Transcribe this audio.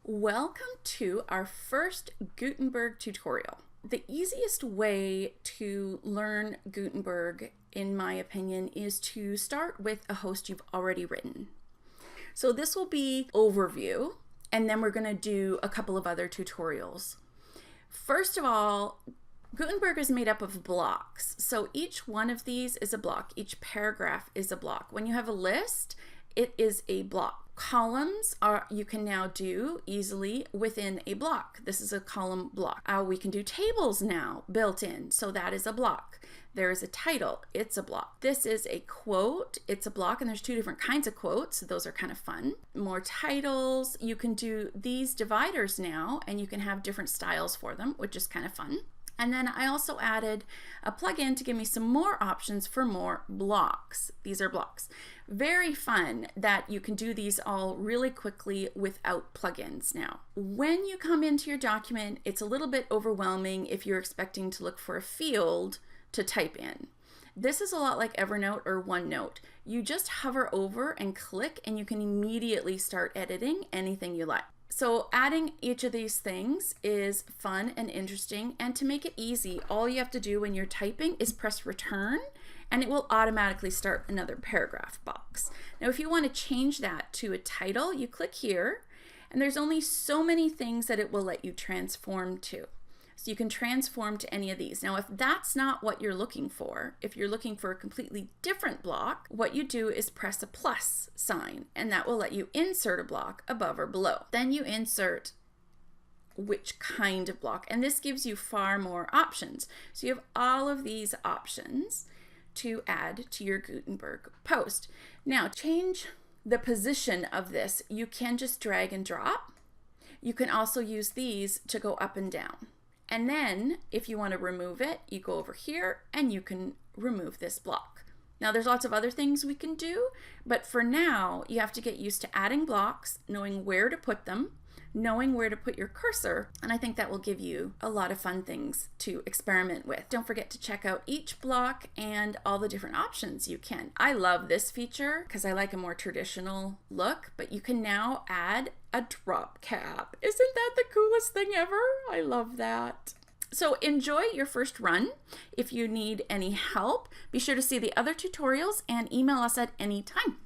Welcome to our first Gutenberg tutorial. The easiest way to learn Gutenberg, in my opinion, is to start with a host you've already written. So this will be overview, and then we're going to do a couple of other tutorials. First of all, Gutenberg is made up of blocks. So each one of these is a block. Each paragraph is a block. When you have a list, it is a block. Columns you can now do easily within a block. This is a column block. We can do tables now built in, so that is a block. There is a title, it's a block. This is a quote, it's a block, and there's two different kinds of quotes, so those are kind of fun. More titles, you can do these dividers now, and you can have different styles for them, which is kind of fun. And then I also added a plugin to give me some more options for more blocks. These are blocks. Very fun that you can do these all really quickly without plugins now. When you come into your document, it's a little bit overwhelming if you're expecting to look for a field to type in. This is a lot like Evernote or OneNote. You just hover over and click, and you can immediately start editing anything you like. So adding each of these things is fun and interesting, and to make it easy, all you have to do when you're typing is press return, and it will automatically start another paragraph box. Now if you want to change that to a title, you click here, and there's only so many things that it will let you transform to. So you can transform to any of these. Now if that's not what you're looking for, if you're looking for a completely different block, what you do is press a plus sign, and that will let you insert a block above or below. Then you insert which kind of block, and this gives you far more options. So you have all of these options to add to your Gutenberg post. Now change the position of this. You can just drag and drop. You can also use these to go up and down. And then if you want to remove it, you go over here and you can remove this block. Now there's lots of other things we can do, but for now you have to get used to adding blocks, knowing where to put them, knowing where to put your cursor, and I think that will give you a lot of fun things to experiment with. Don't forget to check out each block and all the different options you can. I love this feature because I like a more traditional look, but you can now add a drop cap. Isn't that the coolest thing ever? I love that. So enjoy your first run. If you need any help, be sure to see the other tutorials and email us at any time.